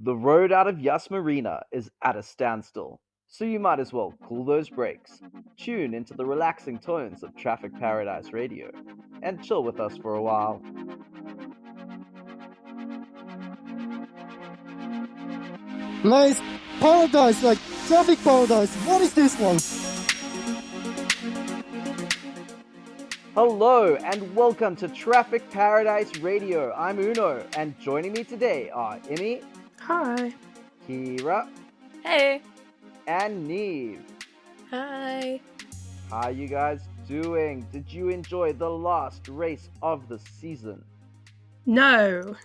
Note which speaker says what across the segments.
Speaker 1: The road out of Yas Marina is at a standstill, so you might as well cool those brakes, tune into the relaxing tones of Traffic Paradise Radio, and chill with us for a while.
Speaker 2: Nice paradise, like traffic paradise. What is this one?
Speaker 1: Hello and welcome to Traffic Paradise Radio. I'm Uno, and joining me today are Immy,
Speaker 3: Hi.
Speaker 1: Kira,
Speaker 4: Hey.
Speaker 1: and Niamh.
Speaker 4: Hi.
Speaker 1: How are you guys doing? Did you enjoy the last race of the season?
Speaker 3: No,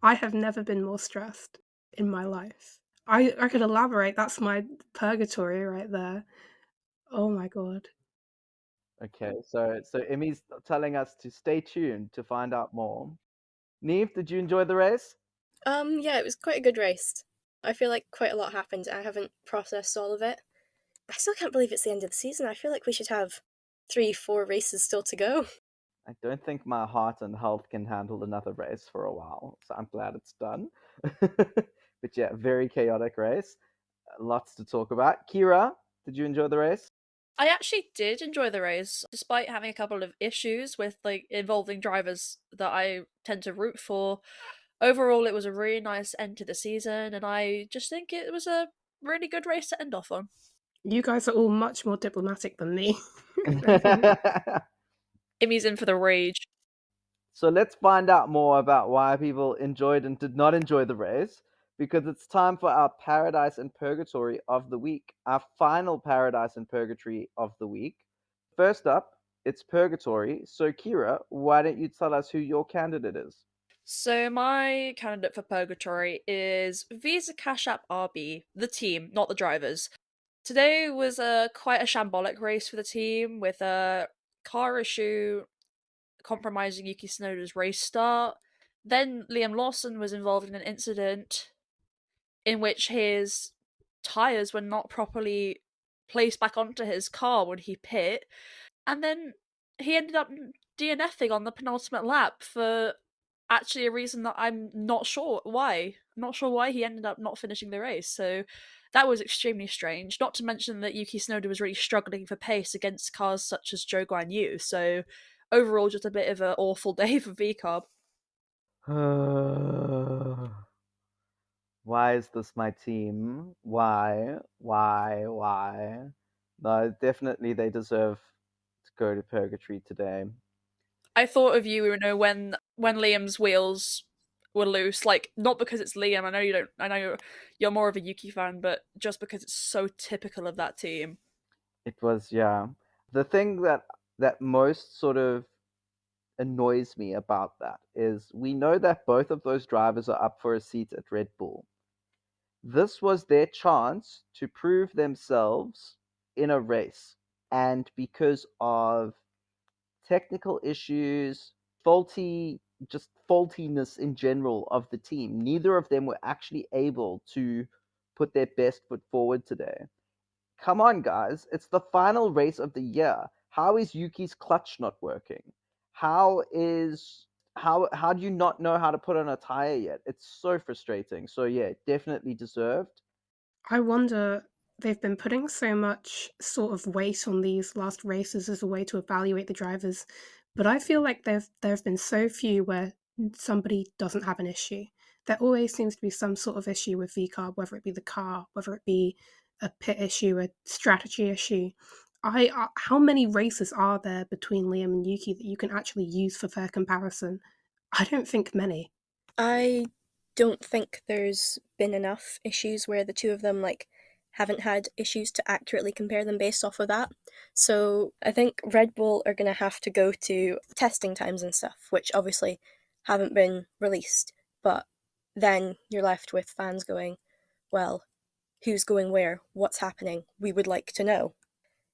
Speaker 3: I have never been more stressed in my life. I could elaborate. That's my purgatory right there. Oh my god.
Speaker 1: Okay, so Emmy's telling us to stay tuned to find out more. Niamh, did you enjoy the race?
Speaker 4: Yeah, it was quite a good race. I feel like quite a lot happened. I haven't processed all of it. I still can't believe it's the end of the season. I feel like we should have 3-4 races still to go.
Speaker 1: I don't think my heart and health can handle another race for a while, so I'm glad it's done. But yeah, very chaotic race. Lots to talk about. Kira, did you enjoy the race?
Speaker 5: I actually did enjoy the race, despite having a couple of issues with involving drivers that I tend to root for. Overall, it was a really nice end to the season, and I just think it was a really good race to end off on.
Speaker 3: You guys are all much more diplomatic than me.
Speaker 5: Immy's in for the rage.
Speaker 1: So let's find out more about why people enjoyed and did not enjoy the race, because it's time for our Paradise and Purgatory of the week, our final Paradise and Purgatory of the week. First up, it's Purgatory. So Kira, why don't you tell us who your candidate is?
Speaker 5: So my candidate for Purgatory is Visa Cash App RB, the team, not the drivers. Today was quite a shambolic race for the team, with a car issue compromising Yuki Tsunoda's race start. Then Liam Lawson was involved in an incident in which his tyres were not properly placed back onto his car when he pit, and then he ended up DNFing on the penultimate lap for actually a reason that I'm not sure why. I'm not sure why he ended up not finishing the race, so that was extremely strange. Not to mention that Yuki Tsunoda was really struggling for pace against cars such as Zhou Guanyu, so overall just a bit of an awful day for VCarb.
Speaker 1: Why is this my team? Why? No, definitely they deserve to go to Purgatory today.
Speaker 5: I thought of you, when Liam's wheels were loose, like not because it's Liam. I know you're more of a Yuki fan, but just because it's so typical of that team.
Speaker 1: It was, yeah. The thing that most sort of annoys me about that is we know that both of those drivers are up for a seat at Red Bull. This was their chance to prove themselves in a race, and because of technical issues, faultiness in general of the team, neither of them were actually able to put their best foot forward today. Come on, guys. It's the final race of the year. How is Yuki's clutch not working? How do you not know how to put on a tire yet? It's so frustrating. So yeah, definitely deserved.
Speaker 3: I wonder, they've been putting so much sort of weight on these last races as a way to evaluate the drivers, but I feel like there have been so few where somebody doesn't have an issue. There always seems to be some sort of issue with VCarb, whether it be the car, whether it be a pit issue, a strategy issue. How many races are there between Liam and Yuki that you can actually use for fair comparison? I don't think many.
Speaker 4: I don't think there's been enough issues where the two of them haven't had issues to accurately compare them based off of that. So I think Red Bull are going to have to go to testing times and stuff, which obviously haven't been released. But then you're left with fans going, well, who's going where? What's happening? We would like to know.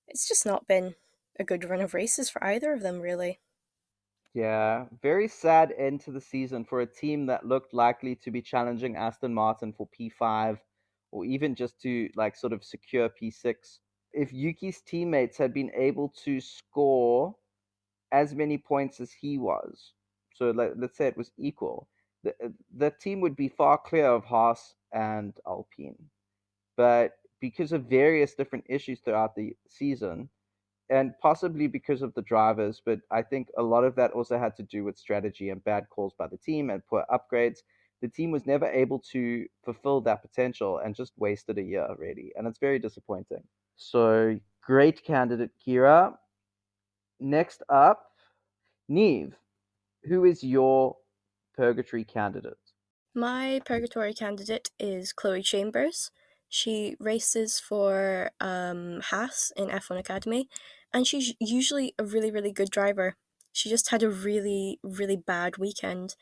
Speaker 4: It's just not been a good run of races for either of them, really.
Speaker 1: Yeah, very sad end to the season for a team that looked likely to be challenging Aston Martin for P5 or even just to like sort of secure P6. If Yuki's teammates had been able to score as many points as he was, so let's say it was equal, the team would be far clear of Haas and Alpine. But because of various different issues throughout the season, and possibly because of the drivers, but I think a lot of that also had to do with strategy and bad calls by the team and poor upgrades. The team was never able to fulfill that potential and just wasted a year, really. And it's very disappointing. So, great candidate, Kira. Next up, Niamh. Who is your Purgatory candidate?
Speaker 4: My Purgatory candidate is Chloe Chambers. She races for Haas in F1 Academy, and she's usually a really, really good driver. She just had a really, really bad weekend.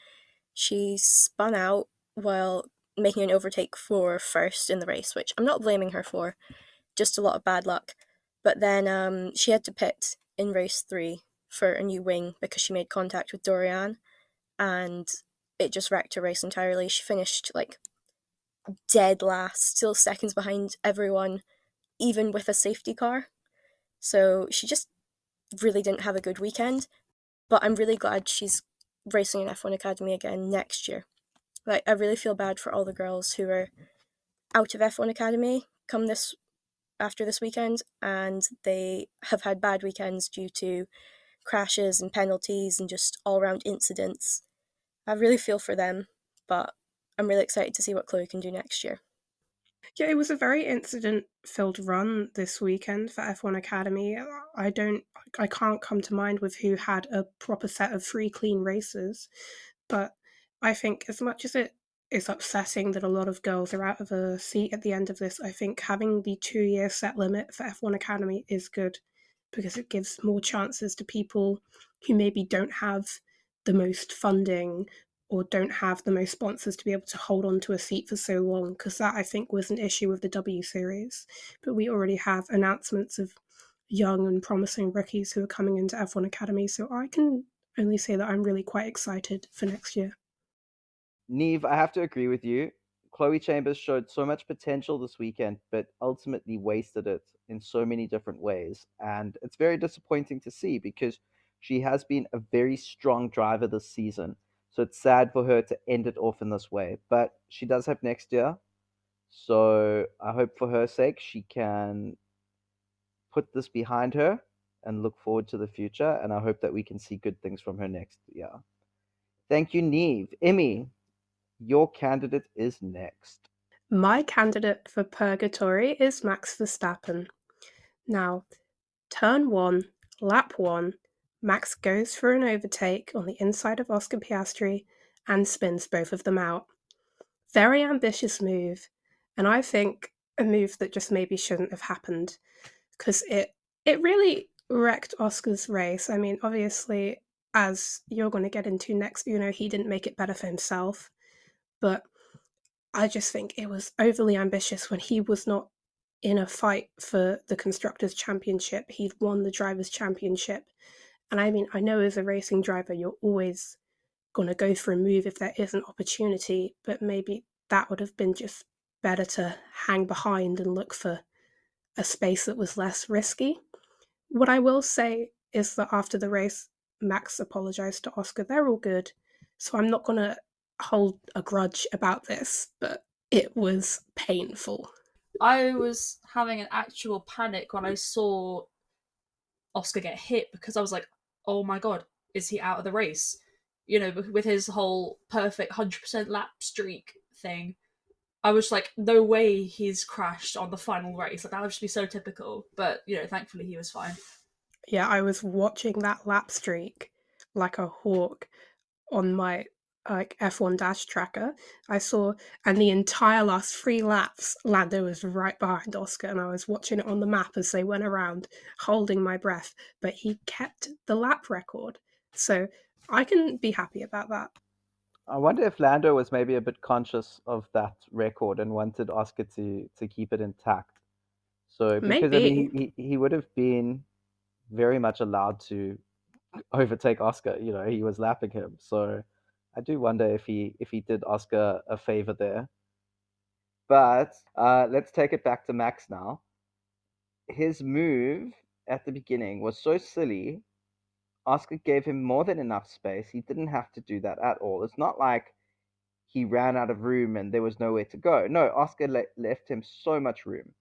Speaker 4: She spun out while making an overtake for first in the race, which I'm not blaming her for, just a lot of bad luck. But then she had to pit in race 3 for a new wing because she made contact with Dorian, and it just wrecked her race entirely. She finished like dead last, still seconds behind everyone, even with a safety car. So she just really didn't have a good weekend. But I'm really glad she's racing in F1 Academy again next year. Like, I really feel bad for all the girls who are out of F1 Academy come this after this weekend, and they have had bad weekends due to crashes and penalties and just all around incidents. I really feel for them, but I'm really excited to see what Chloe can do next year.
Speaker 3: Yeah, it was a very incident-filled run this weekend for F1 Academy. I can't come to mind with who had a proper set of 3 clean races, but I think as much as it is upsetting that a lot of girls are out of a seat at the end of this, I think having the 2-year set limit for F1 Academy is good because it gives more chances to people who maybe don't have the most funding or don't have the most sponsors to be able to hold on to a seat for so long, because that I think was an issue with the W Series. But we already have announcements of young and promising rookies who are coming into F1 Academy, so I can only say that I'm really quite excited for next year.
Speaker 1: Niamh, I have to agree with you. Chloe Chambers showed so much potential this weekend, but ultimately wasted it in so many different ways. And it's very disappointing to see because she has been a very strong driver this season. So it's sad for her to end it off in this way. But she does have next year. So I hope for her sake she can put this behind her and look forward to the future. And I hope that we can see good things from her next year. Thank you, Niamh. Immy, your candidate is next.
Speaker 3: My candidate for Purgatory is Max Verstappen. Now, turn 1, lap 1, Max goes for an overtake on the inside of Oscar Piastri and spins both of them out. Very ambitious move, and I think a move that just maybe shouldn't have happened because it really wrecked Oscar's race. I mean, obviously, as you're going to get into next, he didn't make it better for himself, but I just think it was overly ambitious when he was not in a fight for the constructors championship. He'd won the drivers championship, and I mean, I know as a racing driver, you're always going to go for a move if there is an opportunity, but maybe that would have been just better to hang behind and look for a space that was less risky. What I will say is that after the race, Max apologized to Oscar. They're all good. So I'm not going to hold a grudge about this, but it was painful.
Speaker 5: I was having an actual panic when I saw Oscar get hit because I was like, oh my god, is he out of the race? You know, with his whole perfect 100% lap streak thing. I was like, no way he's crashed on the final race. Like, that would just be so typical. But, thankfully he was fine.
Speaker 3: Yeah, I was watching that lap streak like a hawk on my F1 dash tracker. I saw, and the entire last 3 laps, Lando was right behind Oscar, and I was watching it on the map as they went around, holding my breath. But he kept the lap record, so I can be happy about that.
Speaker 1: I wonder if Lando was maybe a bit conscious of that record and wanted Oscar to keep it intact. So because I
Speaker 3: Maybe.
Speaker 1: mean he would have been very much allowed to overtake Oscar. He was lapping him. So I do wonder if he did Oscar a favor there. But let's take it back to Max now. His move at the beginning was so silly. Oscar gave him more than enough space. He didn't have to do that at all. It's not like he ran out of room and there was nowhere to go. No, Oscar left him so much room.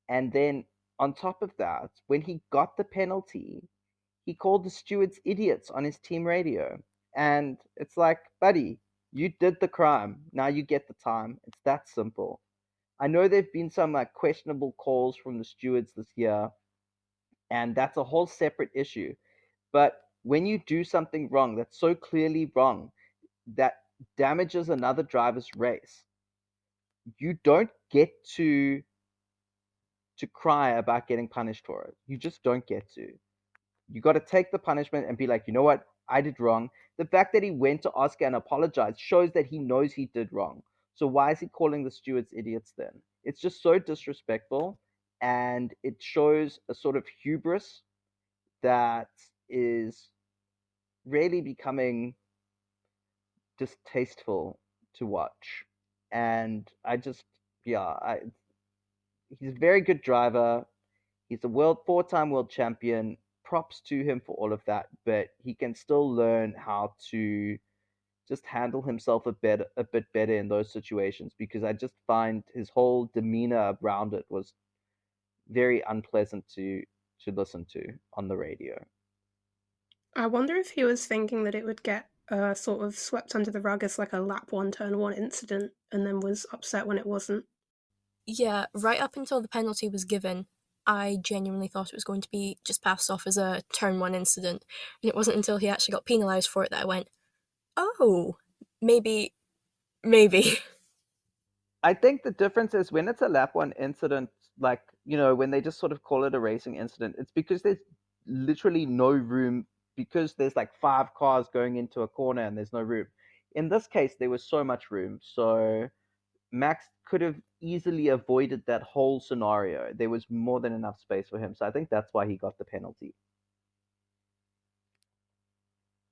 Speaker 1: And then on top of that, when he got the penalty, he called the stewards idiots on his team radio. And it's like, buddy, you did the crime. Now you get the time. It's that simple. I know there've been some like questionable calls from the stewards this year, and that's a whole separate issue. But when you do something wrong that's so clearly wrong that damages another driver's race, you don't get to cry about getting punished for it. You just don't get to. You got to take the punishment and be like, you know what? I did wrong. The fact that he went to Oscar and apologized shows that he knows he did wrong. So why is he calling the stewards idiots then? It's just so disrespectful, and it shows a sort of hubris that is really becoming distasteful to watch. And I just, yeah, he's a very good driver. He's a four-time world champion. Props to him for all of that, but he can still learn how to just handle himself a bit better in those situations, because I just find his whole demeanor around it was very unpleasant to listen to on the radio.
Speaker 3: I wonder if he was thinking that it would get sort of swept under the rug as like a lap one, turn one incident, and then was upset when it wasn't.
Speaker 4: Yeah, right up until the penalty was given, I genuinely thought it was going to be just passed off as a turn one incident. And it wasn't until he actually got penalised for it that I went, oh, maybe.
Speaker 1: I think the difference is when it's a lap one incident, like, when they just sort of call it a racing incident, it's because there's literally no room, because there's like 5 cars going into a corner and there's no room. In this case, there was so much room. So Max could have easily avoided that whole scenario. There was more than enough space for him. So I think that's why he got the penalty.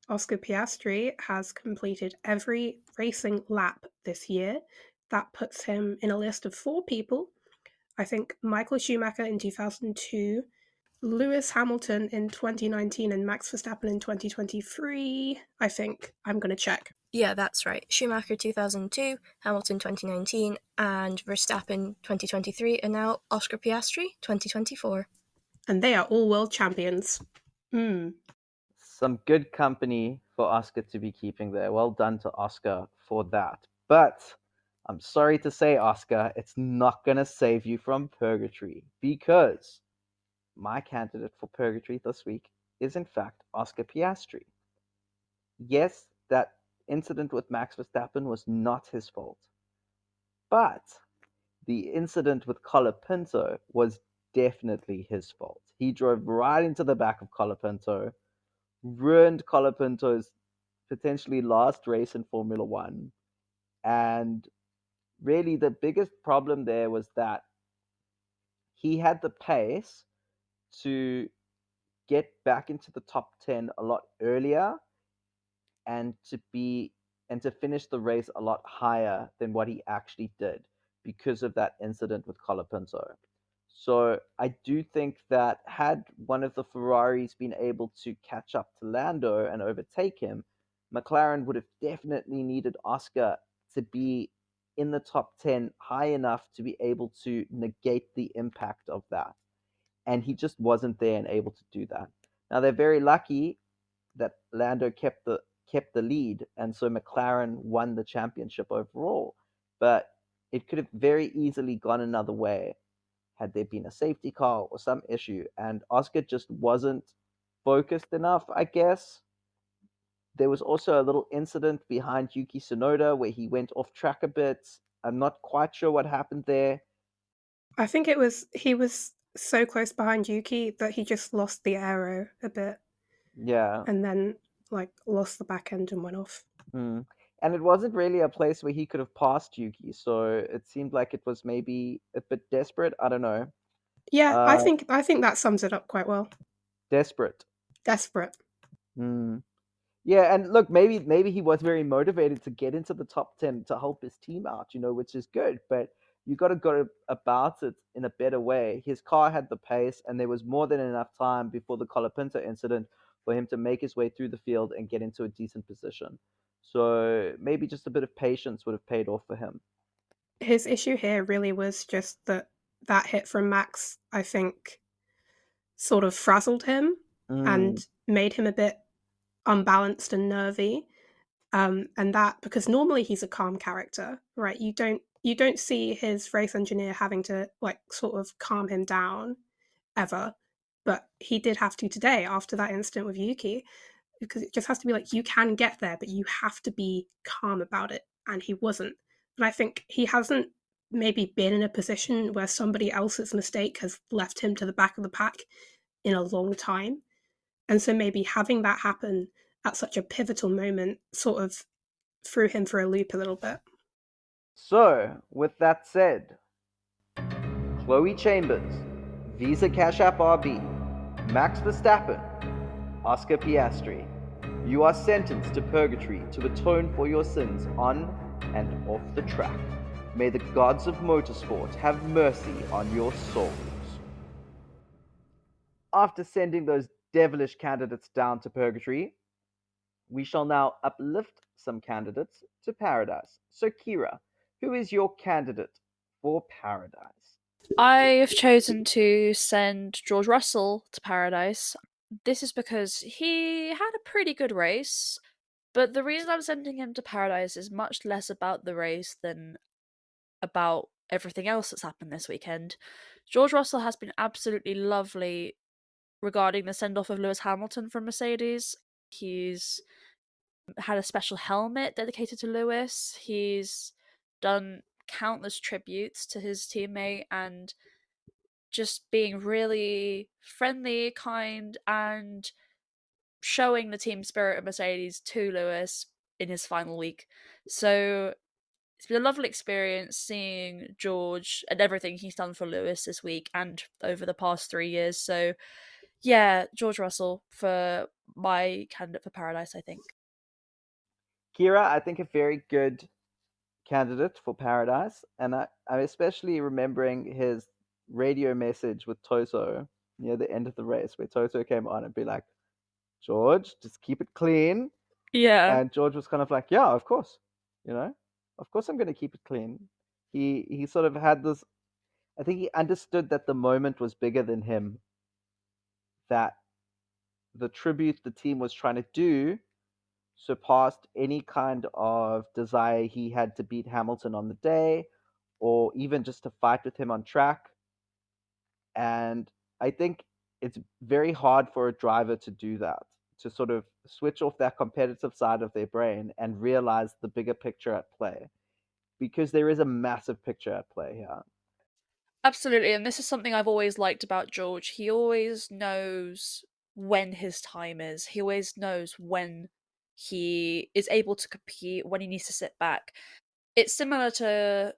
Speaker 3: Oscar Piastri has completed every racing lap this year. That puts him in a list of 4 people. I think Michael Schumacher in 2002, Lewis Hamilton in 2019, and Max Verstappen in 2023. I think. I'm going to check.
Speaker 4: Yeah, that's right. Schumacher 2002, Hamilton 2019, and Verstappen 2023, and now Oscar Piastri 2024.
Speaker 3: And they are all world champions.
Speaker 1: Some good company for Oscar to be keeping there. Well done to Oscar for that. But I'm sorry to say, Oscar, it's not going to save you from Purgatory, because my candidate for Purgatory this week is, in fact, Oscar Piastri. Yes, that incident with Max Verstappen was not his fault, but the incident with Colapinto was definitely his fault. He drove right into the back of Colapinto, ruined Colapinto's potentially last race in Formula One. And really, the biggest problem there was that he had the pace to get back into the top 10 a lot earlier, and to finish the race a lot higher than what he actually did because of that incident with Colapinto. So I do think that had one of the Ferraris been able to catch up to Lando and overtake him, McLaren would have definitely needed Oscar to be in the top 10 high enough to be able to negate the impact of that. And he just wasn't there and able to do that. Now, they're very lucky that Lando kept the lead, and so McLaren won the championship overall. But it could have very easily gone another way had there been a safety car or some issue, and Oscar just wasn't focused enough, I guess. There was also a little incident behind Yuki Tsunoda where he went off track a bit. I'm not quite sure what happened there.
Speaker 3: I think he was so close behind Yuki that he just lost the aero a bit.
Speaker 1: Yeah.
Speaker 3: And then lost the back end and went off.
Speaker 1: Mm. And it wasn't really a place where he could have passed Yuki, so it seemed like it was maybe a bit desperate. I don't know.
Speaker 3: Yeah, I think that sums it up quite well.
Speaker 1: Desperate.
Speaker 3: Desperate.
Speaker 1: Mm. Yeah, and look, maybe he was very motivated to get into the top 10 to help his team out, which is good, but you got to go about it in a better way. His car had the pace, and there was more than enough time before the Colapinto incident for him to make his way through the field and get into a decent position. So maybe just a bit of patience would have paid off for him.
Speaker 3: His issue here really was just that hit from Max, I think, sort of frazzled him
Speaker 1: Mm,
Speaker 3: and made him a bit unbalanced and nervy. And that because normally he's a calm character, right? You don't see his race engineer having to like sort of calm him down ever, but he did have to today after that incident with Yuki, because it just has to be like you can get there, but you have to be calm about it, and he wasn't. And I think he hasn't maybe been in a position where somebody else's mistake has left him to the back of the pack in a long time. And so maybe having that happen at such a pivotal moment sort of threw him for a loop a little bit.
Speaker 1: So, with that said, Chloe Chambers, Visa Cash App RB, Max Verstappen, Oscar Piastri, you are sentenced to purgatory to atone for your sins on and off the track. May the gods of motorsport have mercy on your souls. After sending those devilish candidates down to purgatory, we shall now uplift some candidates to paradise. So, Kira, who is your candidate for paradise?
Speaker 5: I've chosen to send George Russell to paradise. This is because he had a pretty good race, but the reason I'm sending him to paradise is much less about the race than about everything else that's happened this weekend. George Russell has been absolutely lovely regarding the send off of Lewis Hamilton from Mercedes. He's had a special helmet dedicated to Lewis. He's done countless tributes to his teammate and just being really friendly, kind, and showing the team spirit of Mercedes to Lewis in his final week. So it's been a lovely experience seeing George and everything he's done for Lewis this week and over the past 3 years. So yeah, George Russell for my candidate for paradise, I think.
Speaker 1: Kira, I think a very good candidate for paradise, and I'm especially remembering his radio message with Toto near the end of the race, where Toto came on and be like, "George, just keep it clean,"
Speaker 5: Yeah.
Speaker 1: and George was kind of like, "Yeah, of course, you know, of course I'm going to keep it clean." He sort of had this. I think he understood that the moment was bigger than him. That the tribute the team was trying to do surpassed any kind of desire he had to beat Hamilton on the day or even just to fight with him on track. And I think it's very hard for a driver to do that, to sort of switch off that competitive side of their brain and realize the bigger picture at play, because there is a massive picture at play here.
Speaker 5: Absolutely, and this is something I've always liked about George. He always knows when his time is. He always knows when he is able to compete, when he needs to sit back. It's similar to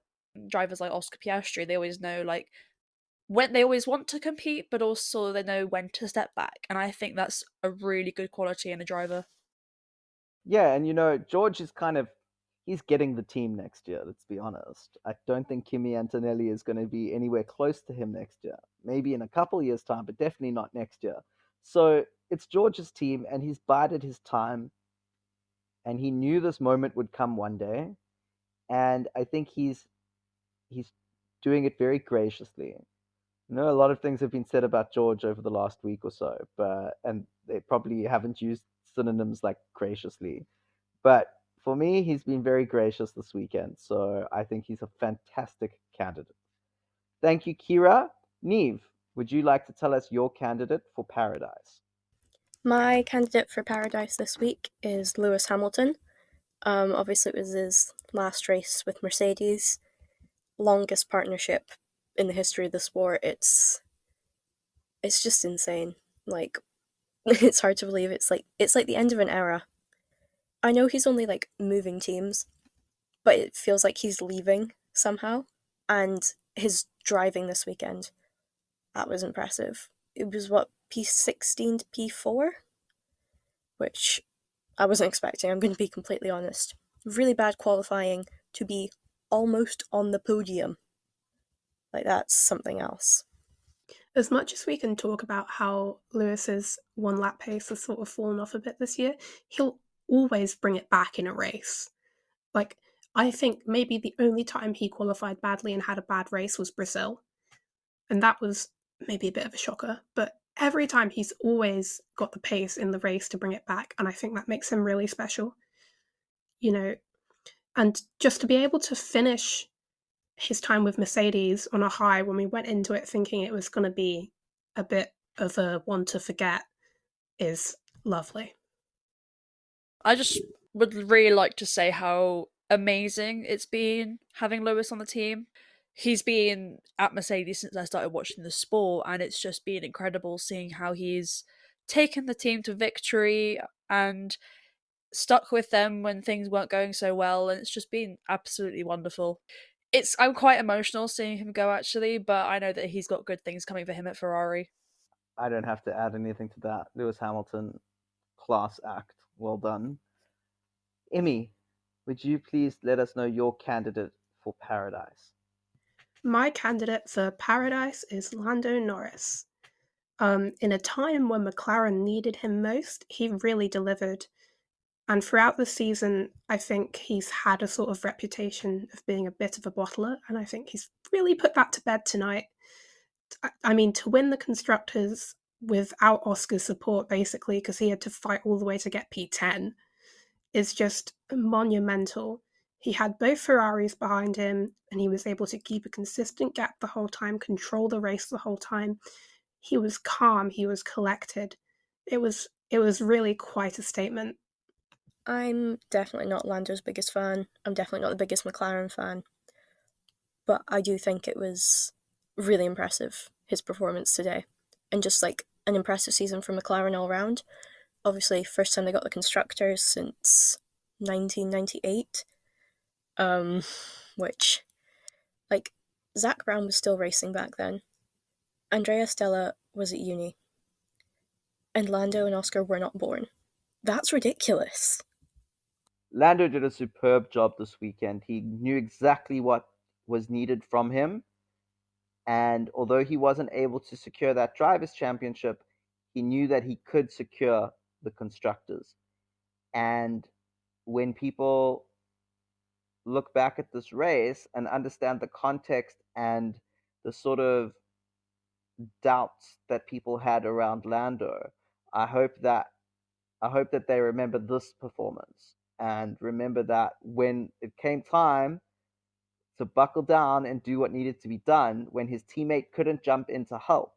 Speaker 5: drivers like Oscar Piastri. They always know like when they always want to compete, but also they know when to step back. And I think that's a really good quality in a driver.
Speaker 1: Yeah, and George is kind of he's getting the team next year, let's be honest. I don't think Kimi Antonelli is going to be anywhere close to him next year. Maybe in a couple years' time, but definitely not next year. So it's George's team, and he's bided his time, and he knew this moment would come one day. And I think he's doing it very graciously. A lot of things have been said about George over the last week or so, but and they probably haven't used synonyms like graciously. But for me, he's been very gracious this weekend, so I think he's a fantastic candidate. Thank you, Kira. Niamh, would you like to tell us your candidate for paradise?
Speaker 4: My candidate for paradise this week is Lewis Hamilton. Obviously, it was his last race with Mercedes, longest partnership in the history of the sport. It's just insane. Like, it's hard to believe. It's like the end of an era. I know he's only like moving teams, but it feels like he's leaving somehow. And his driving this weekend, that was impressive. It was what, P16 to P4, which I wasn't expecting. I'm going to be completely honest. Really bad qualifying to be almost on the podium. Like, that's something else.
Speaker 3: As much as we can talk about how Lewis's one lap pace has sort of fallen off a bit this year, he'll always bring it back in a race. Like, I think maybe the only time he qualified badly and had a bad race was Brazil. And that was maybe a bit of a shocker. But every time he's always got the pace in the race to bring it back. And I think that makes him really special, you know. And just to be able to finish his time with Mercedes on a high when we went into it thinking it was going to be a bit of a one to forget is lovely.
Speaker 5: I just would really like to say how amazing it's been having Lewis on the team. He's been at Mercedes since I started watching the sport, and it's just been incredible seeing how he's taken the team to victory and stuck with them when things weren't going so well, and it's just been absolutely wonderful. I'm quite emotional seeing him go actually, but I know that he's got good things coming for him at Ferrari.
Speaker 1: I don't have to add anything to that. Lewis Hamilton, class act. Well done. Immy, would you please let us know your candidate for Paradise?
Speaker 3: My candidate for Paradise is Lando Norris. In a time when McLaren needed him most, he really delivered. And throughout the season, I think he's had a sort of reputation of being a bit of a bottler, and I think he's really put that to bed tonight. I mean, to win the Constructors without Oscar's support, basically, because he had to fight all the way to get P10, is just monumental. He had both Ferraris behind him, and he was able to keep a consistent gap the whole time, control the race the whole time. He was calm, he was collected. It was really quite a statement.
Speaker 4: I'm definitely not Lando's biggest fan. I'm definitely not the biggest McLaren fan. But I do think it was really impressive, his performance today. And just like an impressive season for McLaren all round. Obviously, first time they got the Constructors since 1998. Which, like, Zach Brown was still racing back then. Andrea Stella was at uni. And Lando and Oscar were not born. That's ridiculous.
Speaker 1: Lando did a superb job this weekend. He knew exactly what was needed from him. And although he wasn't able to secure that Drivers' Championship, he knew that he could secure the Constructors. And when people look back at this race and understand the context and the sort of doubts that people had around Lando, I hope that they remember this performance and remember that when it came time to buckle down and do what needed to be done, when his teammate couldn't jump in to help,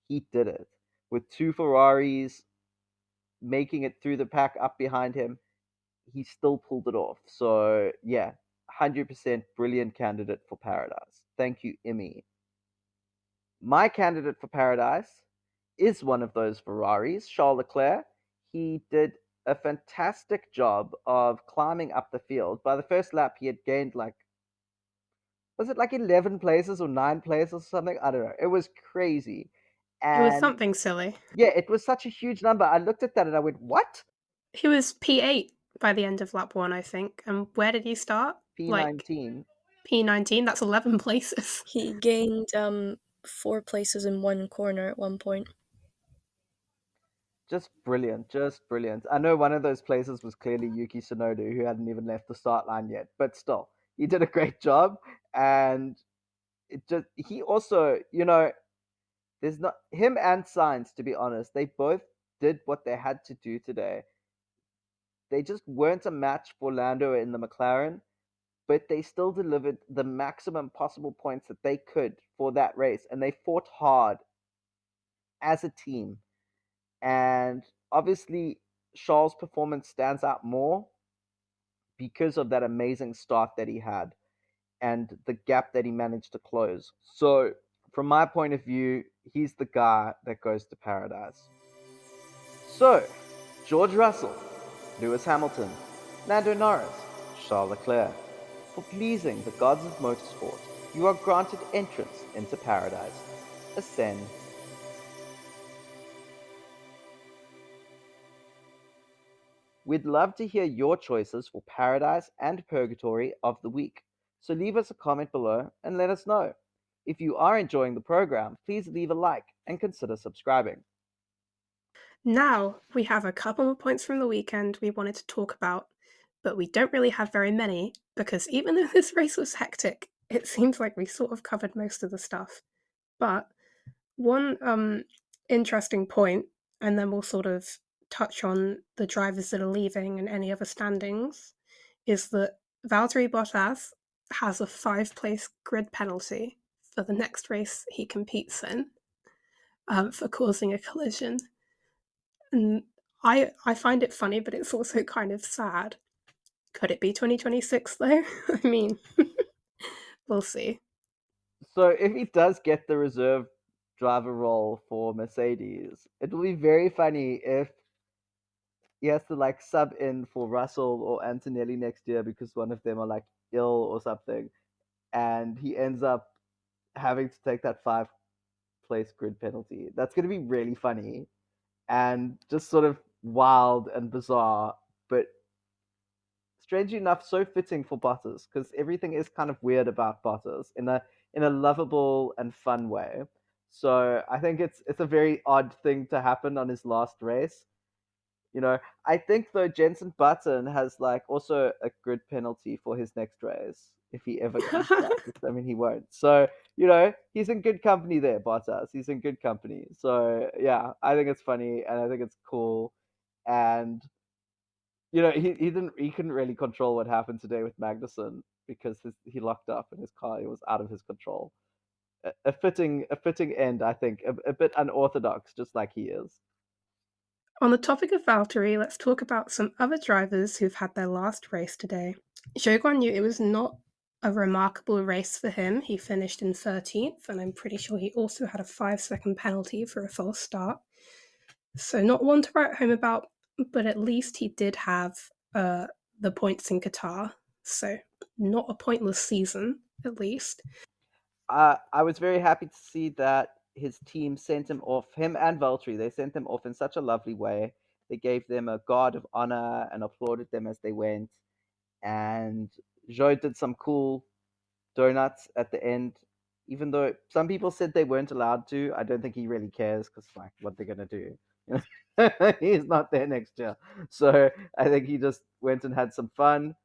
Speaker 1: he did it. With two Ferraris making it through the pack up behind him, he still pulled it off. So, yeah, 100% brilliant candidate for Paradise. Thank you, Immy. My candidate for Paradise is one of those Ferraris, Charles Leclerc. He did a fantastic job of climbing up the field. By the first lap, he had gained was it like 11 places or 9 places or something? I don't know. It was crazy.
Speaker 3: It was
Speaker 1: And
Speaker 3: something silly.
Speaker 1: yeah, it was such a huge number. I looked at that and I went, what?
Speaker 3: He was P8 by the end of lap 1, I think. And where did he start?
Speaker 1: P19.
Speaker 3: P19, that's 11 places.
Speaker 4: He gained 4 places in one corner at one point.
Speaker 1: Just brilliant, just brilliant. I know one of those places was clearly Yuki Tsunoda, who hadn't even left the start line yet, but still, he did a great job. And he also, there's not him and Sainz, to be honest, they both did what they had to do today. They just weren't a match for Lando in the McLaren, but they still delivered the maximum possible points that they could for that race, and they fought hard as a team. And obviously, Charles' performance stands out more because of that amazing start that he had and the gap that he managed to close. So, from my point of view, he's the guy that goes to Paradise. So, George Russell, Lewis Hamilton, Lando Norris, Charles Leclerc, for pleasing the gods of motorsport, you are granted entrance into Paradise. Ascend. We'd love to hear your choices for Paradise and Purgatory of the week, so leave us a comment below and let us know. If you are enjoying the program, please leave a like and consider subscribing.
Speaker 3: Now we have a couple more points from the weekend we wanted to talk about, but we don't really have very many because even though this race was hectic, it seems like we sort of covered most of the stuff. But one interesting point, and then we'll sort of touch on the drivers that are leaving and any other standings, is that Valtteri Bottas has a 5-place grid penalty for the next race he competes in for causing a collision. And I find it funny, but it's also kind of sad. Could it be 2026 though? I mean, we'll see.
Speaker 1: So if he does get the reserve driver role for Mercedes, it will be very funny if he has to like sub in for Russell or Antonelli next year because one of them are like ill or something, and he ends up having to take that 5-place grid penalty. That's going to be really funny and just sort of wild and bizarre, but strangely enough, so fitting for Bottas because everything is kind of weird about Bottas in a lovable and fun way. So I think it's a very odd thing to happen on his last race. I think though Jenson Button has like also a grid penalty for his next race if he ever comes back. I mean, he won't. So he's in good company there, Bottas. He's in good company. So yeah, I think it's funny and I think it's cool. And he couldn't really control what happened today with Magnussen because he locked up in his car. It was out of his control. A fitting end, I think, a bit unorthodox, just like he is.
Speaker 3: On the topic of Valtteri, let's talk about some other drivers who've had their last race today. Zhou Guanyu, it was not a remarkable race for him. He finished in 13th, and I'm pretty sure he also had a 5-second penalty for a false start. So not one to write home about, but at least he did have the points in Qatar. So not a pointless season, at least.
Speaker 1: I was very happy to see that his team sent him off, him and Valtteri. They sent them off in such a lovely way. They gave them a guard of honor and applauded them as they went. And Zhou did some cool donuts at the end, even though some people said they weren't allowed to. I don't think he really cares because, like, what they're gonna do. He's not there next year, so I think he just went and had some fun.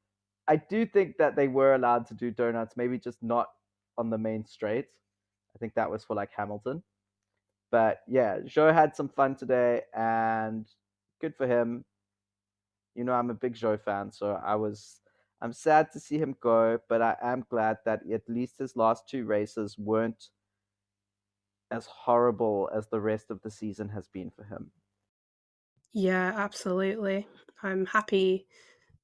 Speaker 1: I do think that they were allowed to do donuts, maybe just not on the main straight. I think that was for like Hamilton. But yeah, Zhou had some fun today, and good for him. I'm a big Zhou fan, so I'm sad to see him go, but I am glad that at least his last 2 races weren't as horrible as the rest of the season has been for him.
Speaker 3: Yeah, absolutely. I'm happy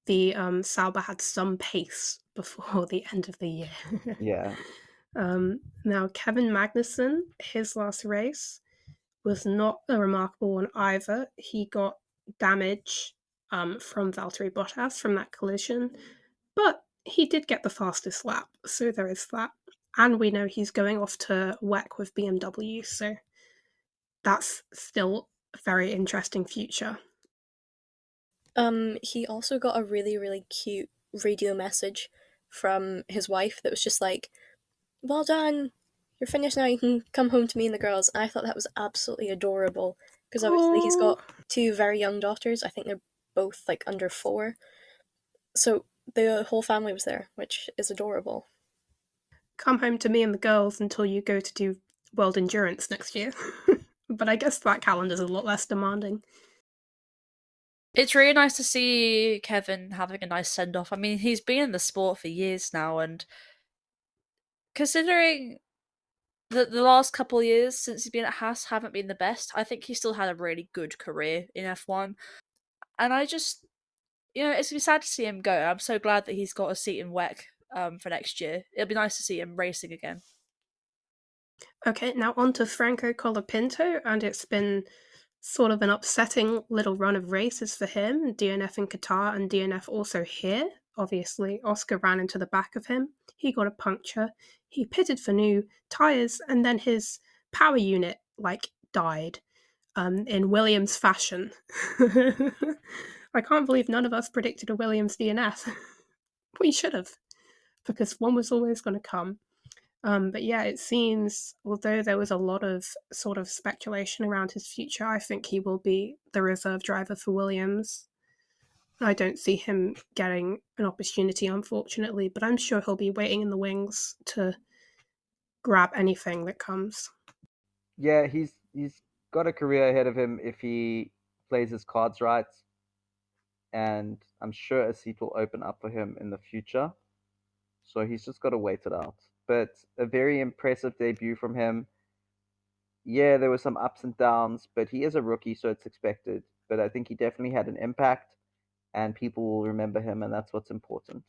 Speaker 3: the Sauber had some pace before the end of the year.
Speaker 1: Yeah.
Speaker 3: Now, Kevin Magnussen, his last race was not a remarkable one either. He got damage from Valtteri Bottas from that collision, but he did get the fastest lap, so there is that. And we know he's going off to WEC with BMW, so that's still a very interesting future.
Speaker 4: He also got a really, really cute radio message from his wife that was just like, "Well done, you're finished now, you can come home to me and the girls." And I thought that was absolutely adorable because obviously he's got 2 very young daughters. I think they're both like under 4. So the whole family was there, which is adorable.
Speaker 3: Come home to me and the girls until you go to do World Endurance next year. But I guess that calendar's a lot less demanding.
Speaker 5: It's really nice to see Kevin having a nice send off. I mean, he's been in the sport for years now, and considering the last couple of years since he's been at Haas haven't been the best, I think he still had a really good career in F1. And I just, it's gonna be sad to see him go. I'm so glad that he's got a seat in WEC for next year. It'll be nice to see him racing again.
Speaker 3: Okay, now on to Franco Colapinto, and it's been sort of an upsetting little run of races for him. DNF in Qatar and DNF also here. Obviously, Oscar ran into the back of him. He got a puncture. He pitted for new tyres, and then his power unit, died in Williams fashion. I can't believe none of us predicted a Williams DNF. We should have, because one was always going to come. But yeah, it seems, although there was a lot of sort of speculation around his future, I think he will be the reserve driver for Williams. I don't see him getting an opportunity, unfortunately, but I'm sure he'll be waiting in the wings to grab anything that comes.
Speaker 1: Yeah, he's got a career ahead of him if he plays his cards right, and I'm sure a seat will open up for him in the future. So he's just got to wait it out. But a very impressive debut from him. Yeah, there were some ups and downs, but he is a rookie, so it's expected. But I think he definitely had an impact, and people will remember him, and that's what's important.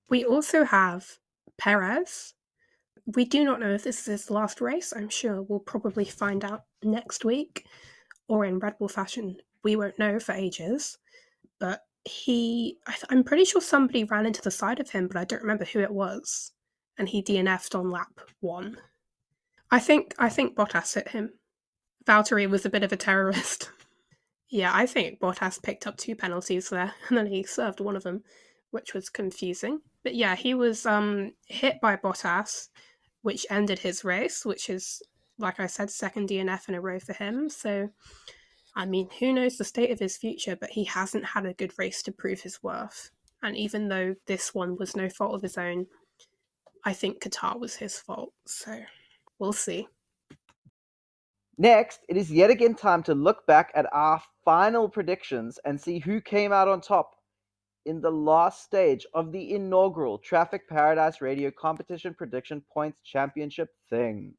Speaker 3: We also have Perez. We do not know if this is his last race. I'm sure we'll probably find out next week, or in Red Bull fashion, we won't know for ages. But I'm pretty sure somebody ran into the side of him, but I don't remember who it was, and he DNF'd on lap 1. I think Bottas hit him. Valtteri was a bit of a terrorist. Yeah, I think Bottas picked up 2 penalties there, and then he served one of them, which was confusing. But yeah, he was hit by Bottas, which ended his race, which is, like I said, second DNF in a row for him. So, I mean, who knows the state of his future, but he hasn't had a good race to prove his worth. And even though this one was no fault of his own, I think Qatar was his fault. So, we'll see.
Speaker 1: Next, it is yet again time to look back at our final predictions and see who came out on top in the last stage of the inaugural Traffic Paradise Radio Competition Prediction Points Championship thing.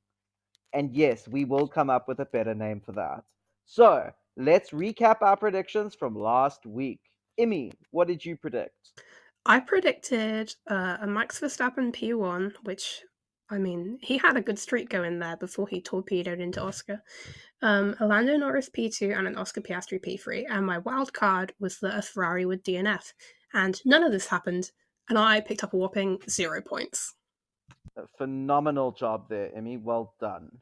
Speaker 1: And yes, we will come up with a better name for that. So, let's recap our predictions from last week. Immy, what did you predict?
Speaker 3: I predicted a Max Verstappen P1, which, I mean, he had a good streak going there before he torpedoed into Oscar. A Lando Norris P2 and an Oscar Piastri P3. And my wild card was that a Ferrari would DNF. And none of this happened, and I picked up a whopping 0 points.
Speaker 1: A phenomenal job there, Immy. Well done.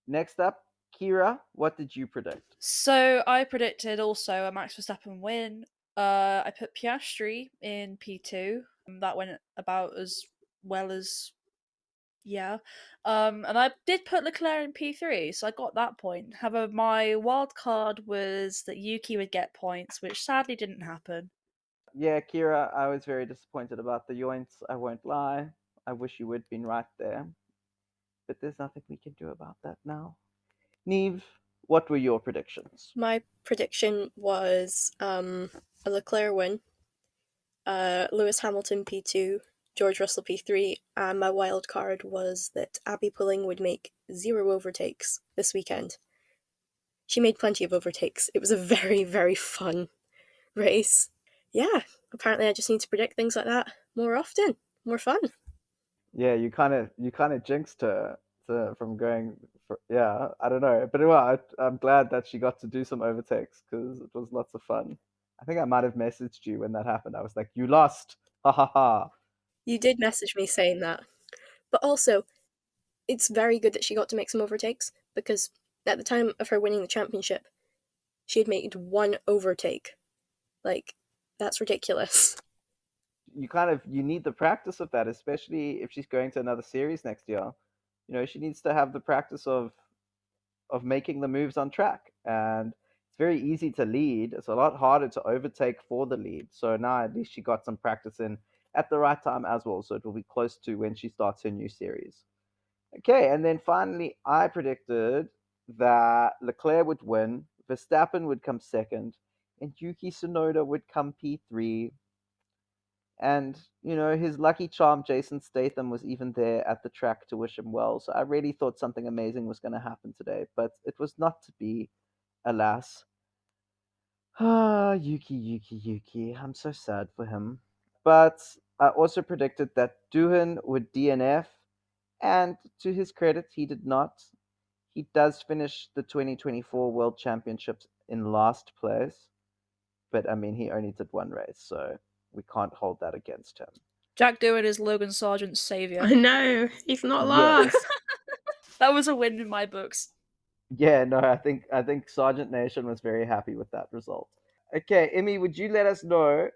Speaker 1: Next up, Kira, what did you predict?
Speaker 5: So I predicted also a Max Verstappen win. I put Piastri in P2. That went about as well as yeah. And I did put Leclerc in P3, so I got that point. However, my wild card was that Yuki would get points, which sadly didn't happen.
Speaker 1: Yeah, Kira, I was very disappointed about the yoints. I won't lie. I wish you would have been right there. But there's nothing we can do about that now. Niamh, what were your predictions?
Speaker 4: My prediction was a Leclerc win, Lewis Hamilton P2, George Russell P3, and my wild card was that Abby Pulling would make 0 overtakes this weekend. She made plenty of overtakes. It was a very, very fun race. Yeah, apparently I just need to predict things like that more often. More fun.
Speaker 1: Yeah, you kind of jinxed her from going. Yeah, I don't know, but well, I'm glad that she got to do some overtakes because it was lots of fun. I think I might have messaged you when that happened. I was like, "You lost, ha ha ha."
Speaker 4: You did message me saying that. But also, it's very good that she got to make some overtakes because at the time of her winning the championship, she had made 1 overtake. Like, that's ridiculous.
Speaker 1: You need the practice of that, especially if she's going to another series next year. She needs to have the practice of making the moves on track, and it's very easy to lead. It's a lot harder to overtake for the lead. So now at least she got some practice in at the right time as well. So it will be close to when she starts her new series. Okay, and then finally, I predicted that Leclerc would win, Verstappen would come second, and Yuki Tsunoda would come P3. And, his lucky charm, Jason Statham, was even there at the track to wish him well. So I really thought something amazing was going to happen today, but it was not to be, alas. Ah, Yuki. I'm so sad for him. But I also predicted that Doohan would DNF, and to his credit, he did not. He does finish the 2024 World Championships in last place, but I mean, he only did one race, so we can't hold that against him.
Speaker 5: Jack Doohan is Logan Sargent's savior.
Speaker 3: I know, he's not
Speaker 1: Yes.
Speaker 3: last.
Speaker 5: That was a win in my books.
Speaker 1: Yeah, no, I think Sergeant Nation was very happy with that result. Okay, Immy, would you let us know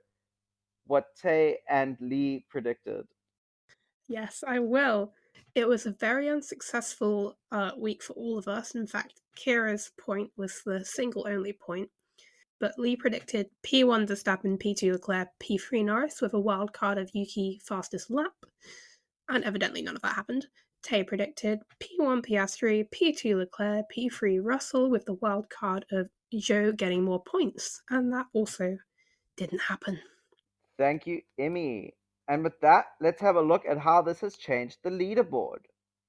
Speaker 1: what Tay and Lee predicted?
Speaker 3: Yes, I will. It was a very unsuccessful week for all of us. In fact, Kira's point was the single only point. But Lee predicted P1 Verstappen, P2 Leclerc, P3 Norris with a wild card of Yuki fastest lap. And evidently none of that happened. Tay predicted P1 Piastri, P2 Leclerc, P3 Russell with the wild card of Zhou getting more points. And that also didn't happen.
Speaker 1: Thank you, Immy. And with that, let's have a look at how this has changed the leaderboard.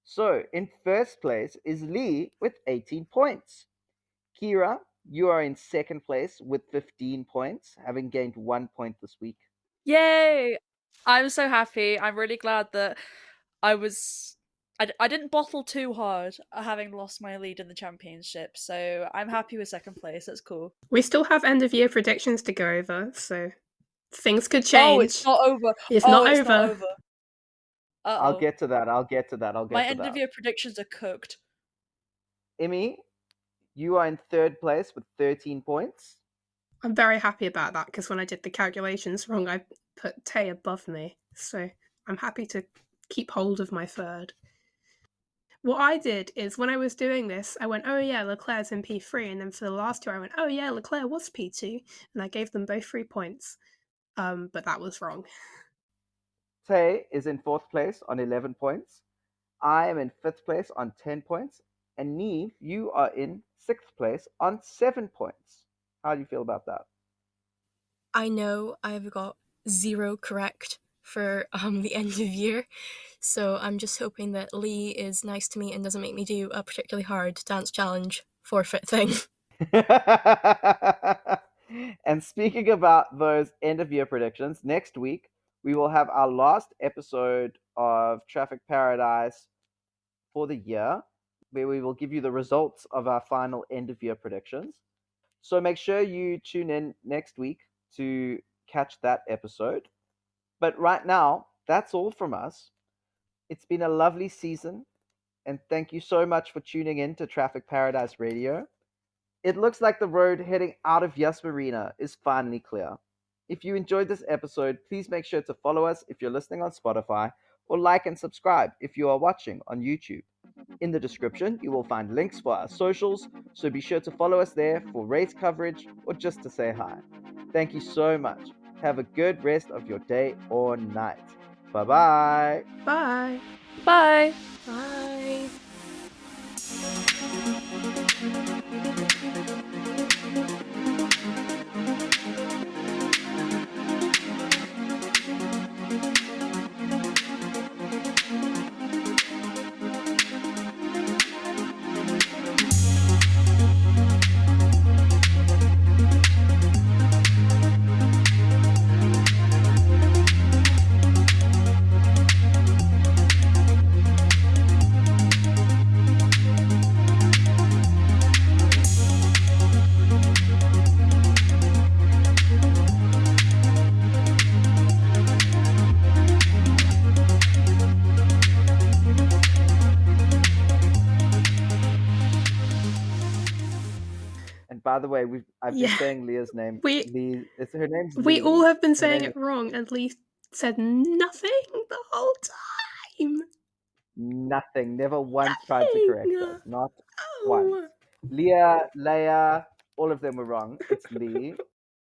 Speaker 1: So, in first place is Lee with 18 points. Kira, you are in second place with 15 points, having gained 1 point this week.
Speaker 5: Yay! I'm so happy. I'm really glad that I didn't bottle too hard, having lost my lead in the championship, so I'm happy with second place. That's cool.
Speaker 3: We still have end of year predictions to go over, so things could change.
Speaker 5: Oh, it's not over.
Speaker 3: It's
Speaker 5: oh,
Speaker 3: not
Speaker 5: it's
Speaker 3: over.
Speaker 5: not over. Uh-oh.
Speaker 1: I'll get to that.
Speaker 5: My end of year predictions are cooked.
Speaker 1: Immy, you are in third place with 13 points.
Speaker 3: I'm very happy about that because when I did the calculations wrong, I put Tay above me. So I'm happy to keep hold of my third. What I did is when I was doing this, I went, oh yeah, Leclerc's in P3. And then for the last two, I went, oh yeah, Leclerc was P2. And I gave them both 3 points. But that was wrong.
Speaker 1: Tay is in fourth place on 11 points. I am in fifth place on 10 points. And Niamh, you are in sixth place on 7 points. How do you feel about that?
Speaker 4: I know I've got 0 correct for the end of year, so I'm just hoping that Lee is nice to me and doesn't make me do a particularly hard dance challenge forfeit thing.
Speaker 1: And speaking about those end of year predictions, next week we will have our last episode of Traffic Paradise for the year, where we will give you the results of our final end of year predictions. So make sure you tune in next week to catch that episode. But right now, that's all from us. It's been a lovely season, and thank you so much for tuning in to Traffic Paradise Radio. It looks like the road heading out of Yas Marina is finally clear. If you enjoyed this episode, please make sure to follow us if you're listening on Spotify, or like and subscribe if you are watching on YouTube. In the description, you will find links for our socials, so be sure to follow us there for race coverage or just to say hi. Thank you so much. Have a good rest of your day or night. Bye-bye.
Speaker 3: Bye.
Speaker 5: Bye!
Speaker 4: Bye!
Speaker 1: By the way, I've been
Speaker 3: Yeah.
Speaker 1: saying Leah's name.
Speaker 3: We-
Speaker 1: Lee, her name's
Speaker 3: We
Speaker 1: Lee.
Speaker 3: all have been
Speaker 1: Her
Speaker 3: saying
Speaker 1: name
Speaker 3: it wrong, and Lee said nothing the whole time.
Speaker 1: Nothing. Never once tried to correct us. Not
Speaker 3: Oh.
Speaker 1: once. Leah, Leia, all of them were wrong. It's Lee.